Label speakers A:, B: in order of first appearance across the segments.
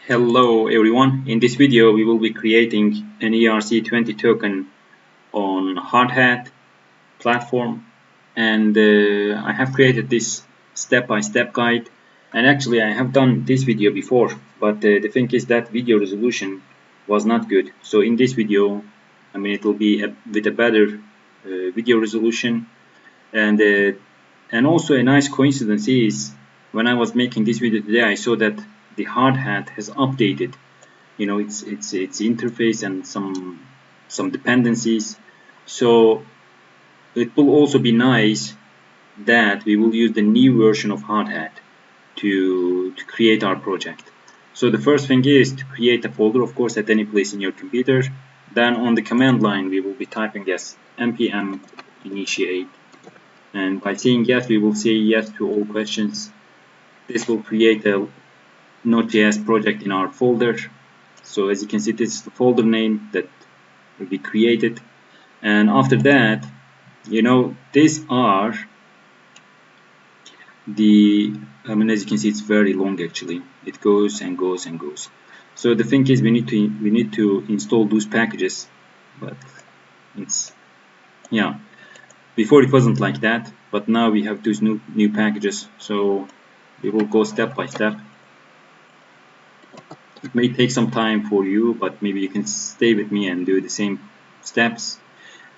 A: Hello everyone, in this video we will be creating an ERC20 token on Hardhat platform, and I have created this step-by-step guide, and actually I have done this video before, but the thing is that video resolution was not good. So in this video, it will be with a better video resolution, and also a nice coincidence is when I was making this video today, I saw that the Hardhat has updated, its interface and some dependencies. So it will also be nice that we will use the new version of Hardhat to create our project. So the first thing is to create a folder, of course, at any place in your computer. Then on the command line we will be typing as npm initiate, and by saying yes we will say yes to all questions. This will create a Node.js project in our folder. So as you can see, this is the folder name that will be created, and after that, these are the as you can see, it's very long actually. It goes and goes and goes. So the thing is, we need to install those packages, but it's before it wasn't like that, but now we have those new packages. So we will go step by step. It may take some time for you, but maybe you can stay with me and do the same steps.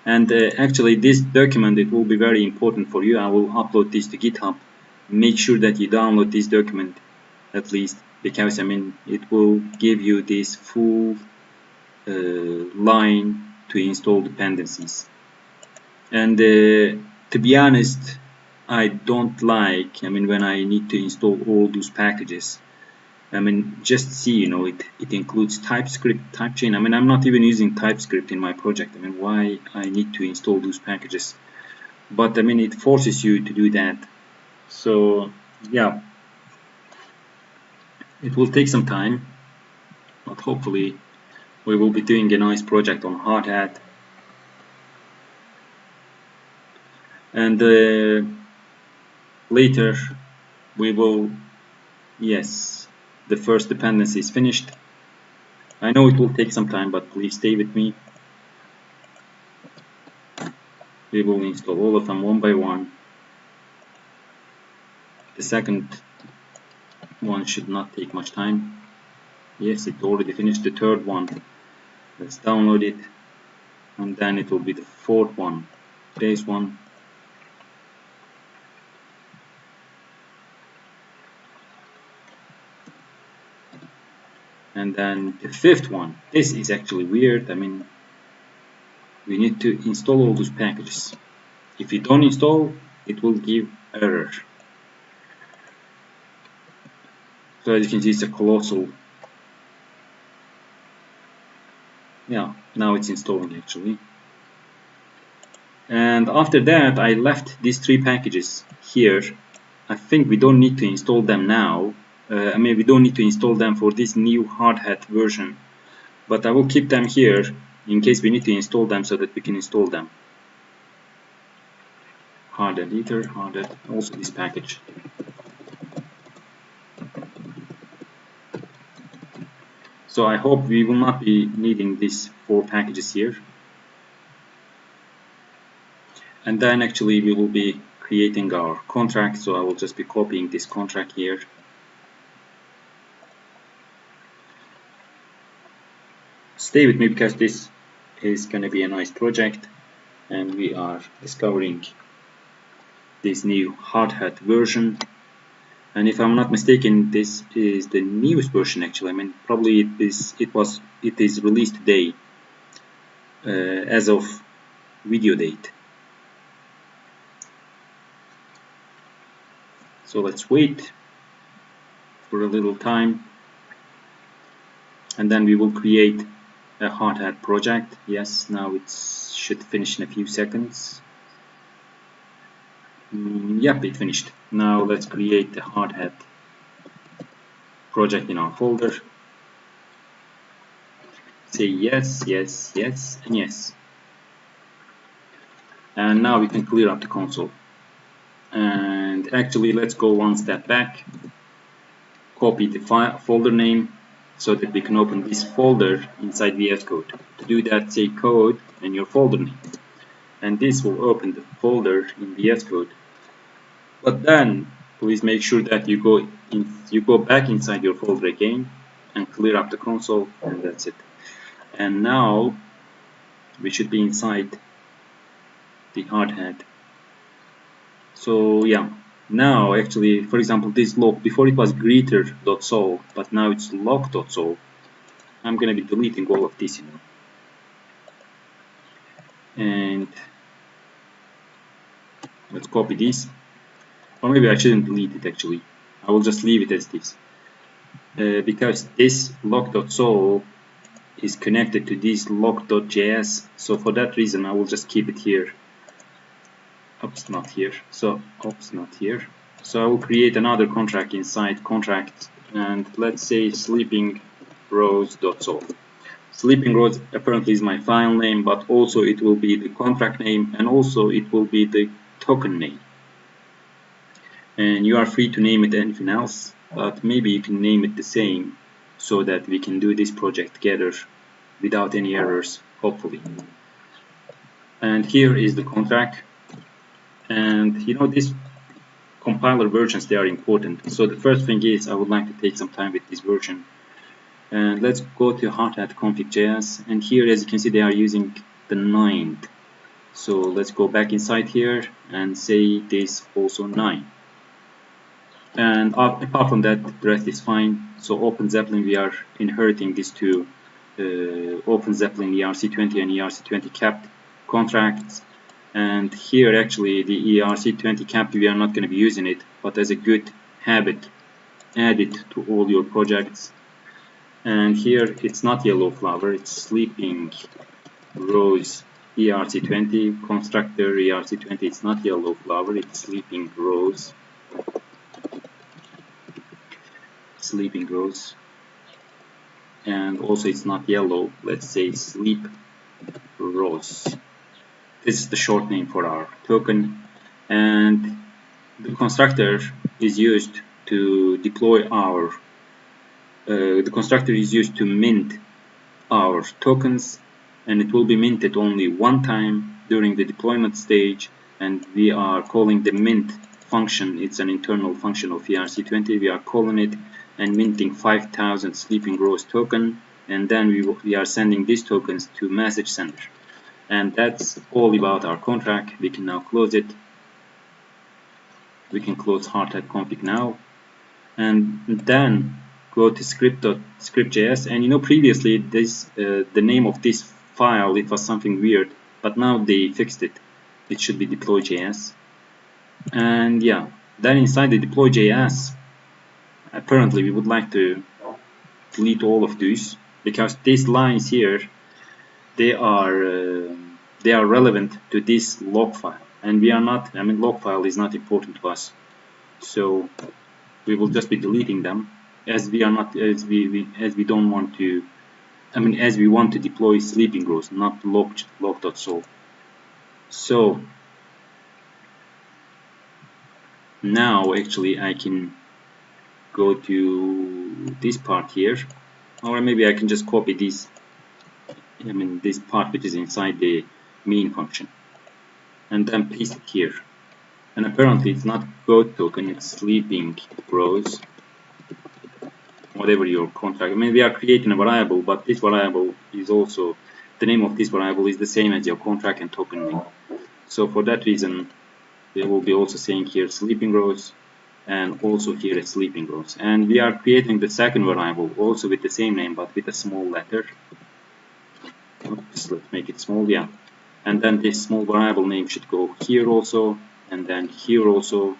A: And actually this document, it will be very important for you. I will upload this to GitHub. Make sure that you download this document at least, because it will give you this full line to install dependencies. And to be honest, I don't like when I need to install all those packages. Just see, it includes TypeScript, typechain. I'm not even using TypeScript in my project. Why I need to install those packages? But it forces you to do that. So yeah, it will take some time, but hopefully we will be doing a nice project on Hardhat. And later we will, yes, the first dependency is finished. I know it will take some time, but please stay with me. We will install all of them one by one. The second one should not take much time. Yes, it already finished. The third one, let's download it, and then it will be the fourth one, today's one. And then the fifth one. This is actually weird. We need to install all those packages. If you don't install, it will give error. So as you can see, it's a colossal. Yeah, now it's installing actually. And after that, I left these three packages here. I think we don't need to install them now. We don't need to install them for this new Hardhat version, but I will keep them here in case we need to install them so that we can install them. Hardhat editor, Hardhat, also this package. So I hope we will not be needing these 4 packages here. And then actually we will be creating our contract, so I will just be copying this contract here. Stay with me because this is going to be a nice project, and we are discovering this new Hardhat version. And if I'm not mistaken, this is the newest version actually. Probably it is released today as of video date. So let's wait for a little time, and then we will create a Hardhat project. Yes, now it should finish in a few seconds. Yep, it finished. Now let's create the Hardhat project in our folder. Say yes, yes, yes, and yes. And now we can clear up the console. And actually, let's go one step back. Copy the folder name so that we can open this folder inside VS Code. To do that, say code and your folder name, and this will open the folder in VS Code. But then please make sure that you go back inside your folder again and clear up the console, and that's it. And now we should be inside the Hardhat. So yeah, now actually, for example, this log, before it was greeter.sol, but now it's log.sol. I'm gonna be deleting all of this, and let's copy this, or maybe I shouldn't delete it actually. I will just leave it as this, because this log.sol is connected to this log.js, so for that reason I will just keep it here. Oops, not here. So I will create another contract inside contract, and let's say sleeping rose.sol. Sleeping rose apparently is my file name, but also it will be the contract name, and also it will be the token name. And you are free to name it anything else, but maybe you can name it the same so that we can do this project together without any errors, hopefully. And here is the contract. And these compiler versions, they are important. So the first thing is I would like to take some time with this version. And let's go to Hardhat.config.js, and here, as you can see, they are using the 9th. So let's go back inside here and say this also 9. And apart from that, the rest is fine. So Open Zeppelin, we are inheriting these two Open Zeppelin ERC20 and ERC20 capped contracts. And here actually the ERC20 capped, we are not going to be using it, but as a good habit, add it to all your projects. And here it's not yellow flower, it's sleeping rose ERC20 constructor ERC20. It's not yellow flower, it's sleeping rose. Sleeping rose. And also it's not yellow, let's say sleep rose. This is the short name for our token, and the constructor is used to deploy our the constructor is used to mint our tokens, and it will be minted only one time during the deployment stage, and we are calling the mint function. It's an internal function of ERC20. We are calling it and minting 5000 sleeping rose token, and then we are sending these tokens to message sender. And that's all about our contract. We can now close it. We can close Hardhat.config now, and then go to script.js. And previously this the name of this file, it was something weird, but now they fixed it. It should be deploy.js. And yeah, then inside the deploy.js, apparently we would like to delete all of these, because these lines here, they are relevant to this log file, and we are not, log file is not important to us, so we will just be deleting them, as we are not, as we don't want to, as we want to deploy sleeping rose, not log.sol. So now actually I can go to this part here, or maybe I can just copy this, this part which is inside the main function, and then paste it here. And apparently it's not goat token, it's sleeping rose, whatever your contract. We are creating a variable, but this variable is also, the name of this variable is the same as your contract and token name. So for that reason, we will be also saying here sleeping rose, and also here a sleeping rose. And we are creating the second variable also with the same name, but with a small letter. Oops, let's make it small, yeah. And then this small variable name should go here also, and then here also,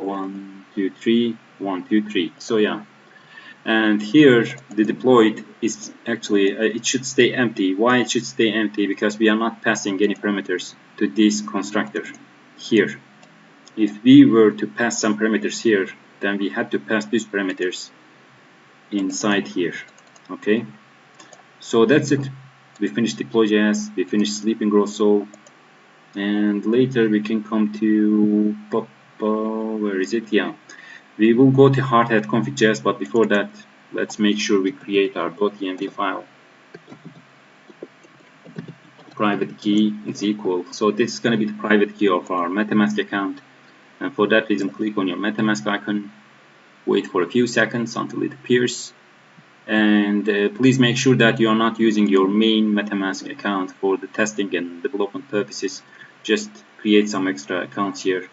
A: 1 2 3 1 2 3. So yeah, and here the deployed is actually it should stay empty. Why it should stay empty? Because we are not passing any parameters to this constructor here. If we were to pass some parameters here, then we had to pass these parameters inside here. Okay, so that's it. We finished deploy.js, we finished sleeping rose sol, and later we can come to where is it? Yeah, we will go to Hardhat.config.js, but before that let's make sure we create our .env file. Private key is equal, so this is going to be the private key of our Metamask account, and for that reason click on your Metamask icon, wait for a few seconds until it appears, and please make sure that you are not using your main Metamask account for the testing and development purposes. Just create some extra accounts here.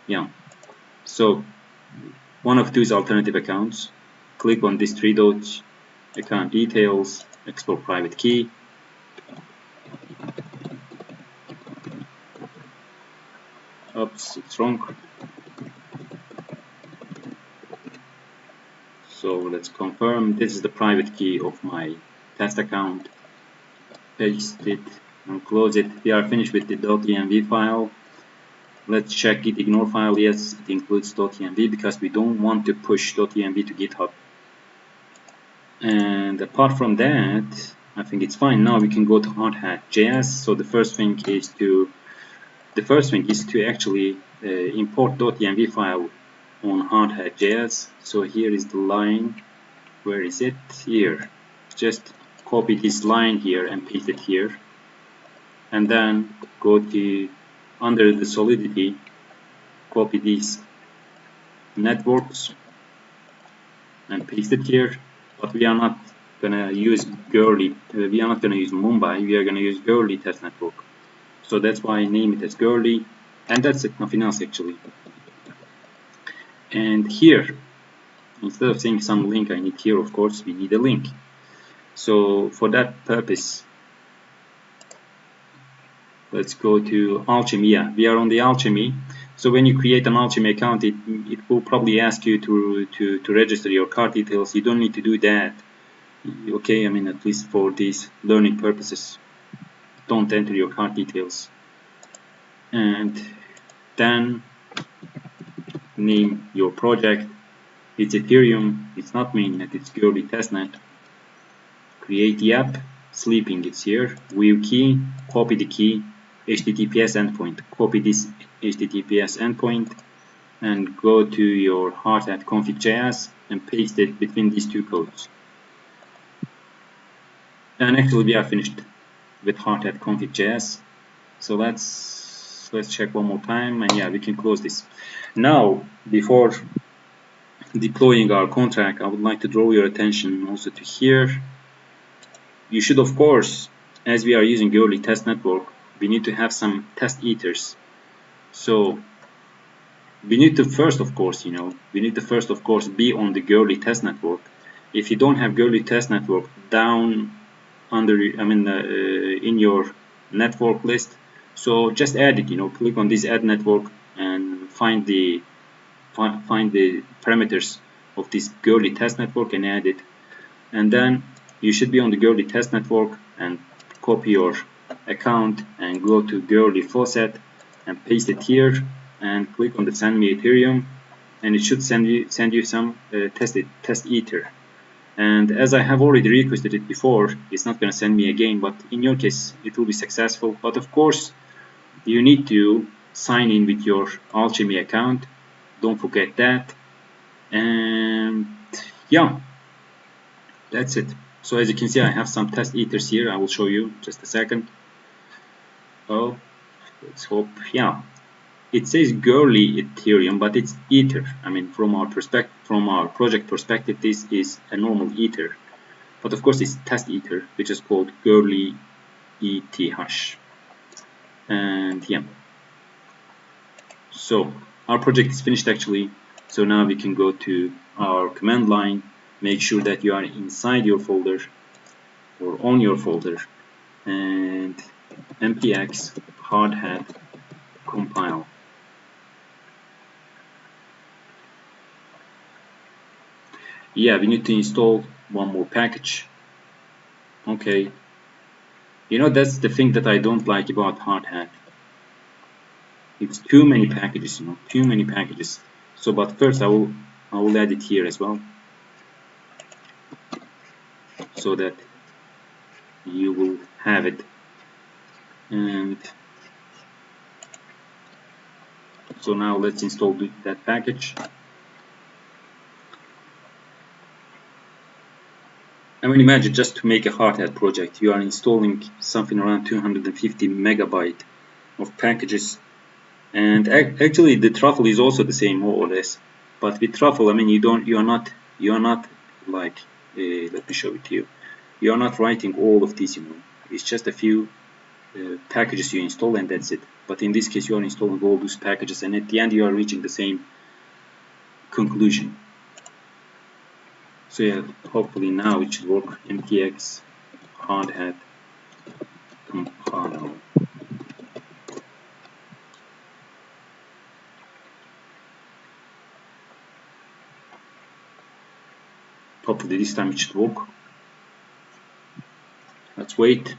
A: Yeah, so one of those alternative accounts, click on this three dots, account details, export private key. Oops, it's wrong. So let's confirm this is the private key of my test account. Paste it and close it. We are finished with the .env file. Let's check git ignore file. Yes, it includes .env because we don't want to push .env to GitHub. And apart from that, I think it's fine. Now we can go to Hardhat.js. So the first thing is to actually import .env file on Hardhat.js. So here is the line. Where is it? Here. Just copy this line here and paste it here, and then go to under the Solidity, copy these networks and paste it here. But we are not gonna use Goerli. We are not gonna use Mumbai. We are gonna use Goerli test network. So that's why I name it as Goerli, and that's it. Nothing else actually. And here, instead of saying some link I need here, of course we need a link. So for that purpose, let's go to Alchemy. Yeah, we are on the Alchemy. So when you create an Alchemy account, it will probably ask you to register your card details. You don't need to do that. Okay, I mean, at least for these learning purposes, don't enter your card details. And then name your project. It's Ethereum. It's not mainnet. It's purely testnet. Create the app. Sleeping, it's here. View key. Copy the key. HTTPS endpoint. Copy this HTTPS endpoint and go to your Hardhat.config.js and paste it between these two codes. And actually we are finished with Hardhat.config.js. So let's check one more time, and yeah, we can close this. Now, before deploying our contract, I would like to draw your attention also to here. You should, of course, as we are using Goerli test network, we need to have some test ethers. So we need to first, of course, be on the Goerli test network. If you don't have Goerli test network down under, in your network list, so just add it. Click on this add network and find the parameters of this Goerli test network and add it. And then you should be on the Goerli test network and copy your account and go to Goerli faucet and paste it here and click on the send me Ethereum, and it should send you some test ether. And as I have already requested it before, it's not going to send me again, but in your case it will be successful. But of course you need to sign in with your Alchemy account, don't forget that. And yeah, that's it. So as you can see, I have some test ethers here. I will show you just a second. Oh, let's hope. Yeah, it says Goerli Ethereum, but it's ether. I mean, from our project perspective, this is a normal ether, but of course it's test ether, which is called Goerli ETH. And yeah, so our project is finished actually. So now we can go to our command line, make sure that you are inside your folder or on your folder, and npx hardhat compile. Yeah, we need to install one more package. Okay, that's the thing that I don't like about Hardhat. It's too many packages, too many packages. So, but first I will add it here as well, so that you will have it. And so now let's install that package. I mean, imagine just to make a Hardhat project, you are installing something around 250 megabyte of packages, and actually the truffle is also the same, more or less. But with truffle, I mean, you are not like, let me show it to you. You are not writing all of these, It's just a few packages you install and that's it. But in this case, you are installing all those packages, and at the end, you are reaching the same conclusion. So yeah, hopefully now it should work. npx hardhat compile. Hopefully this time it should work. Let's wait.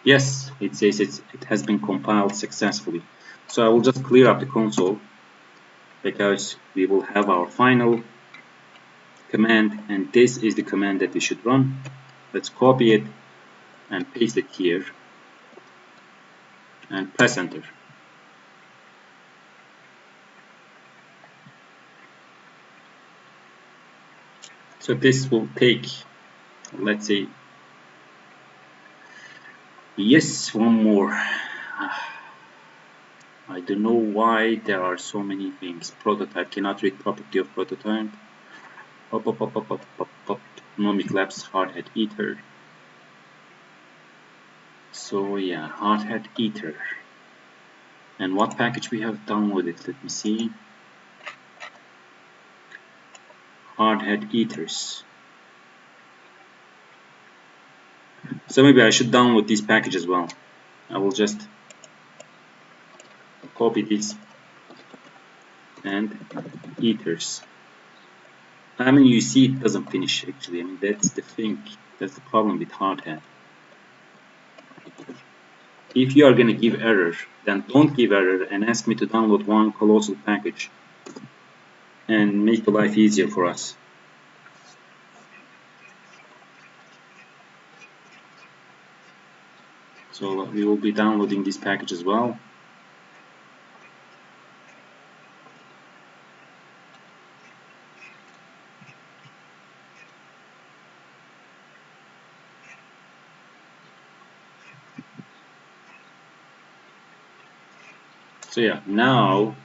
A: Yes, it says it has been compiled successfully. So I will just clear up the console because we will have our final command, and this is the command that we should run. Let's copy it and paste it here and press enter. So this will take, let's say, yes, one more. I don't know why there are so many things. Prototype cannot read property of prototype. Nomic labs hardhat ether. So yeah, hardhat ether. And what package we have downloaded? Let me see. Hardhat ethers. So maybe I should download this package as well. I will just copy this and ethers. I mean, you see it doesn't finish actually. I mean, that's the thing. That's the problem with Hardhat. If you are gonna give error, then don't give error and ask me to download one colossal package and make the life easier for us. So we will be downloading this package as well. So yeah, now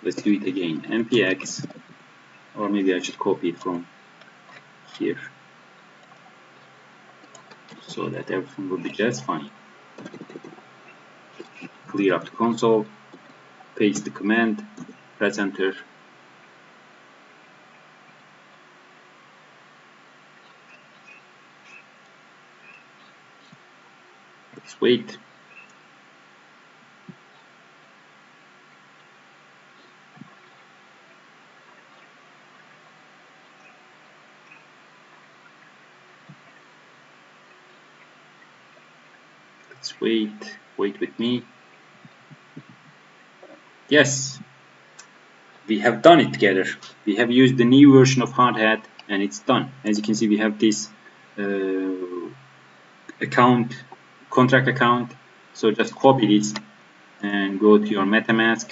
A: let's do it again. npx, or maybe I should copy it from here so that everything will be just fine. Clear up the console, paste the command, press enter. Let's wait. Let's wait. Wait with me. Yes, we have done it together. We have used the new version of Hardhat and it's done. As you can see, we have this contract account. So just copy this and go to your Metamask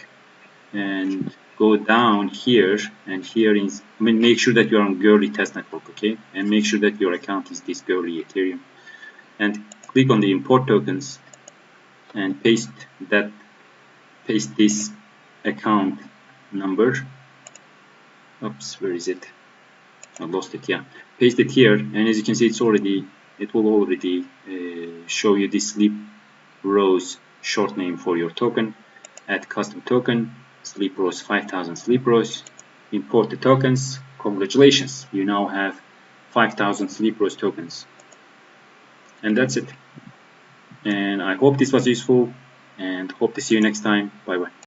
A: and go down here, and here is, I mean, make sure that you're on Goerli test network, okay? And make sure that your account is this Goerli Ethereum. And click on the import tokens and paste this account number. Oops, where is it? I lost it. Yeah, paste it here, and as you can see, it will already show you this sleep rows short name for your token. Add custom token, sleep rows 5000 sleep rows. Import the tokens. Congratulations, you now have 5000 sleep rows tokens. And that's it. And I hope this was useful, and hope to see you next time. Bye bye.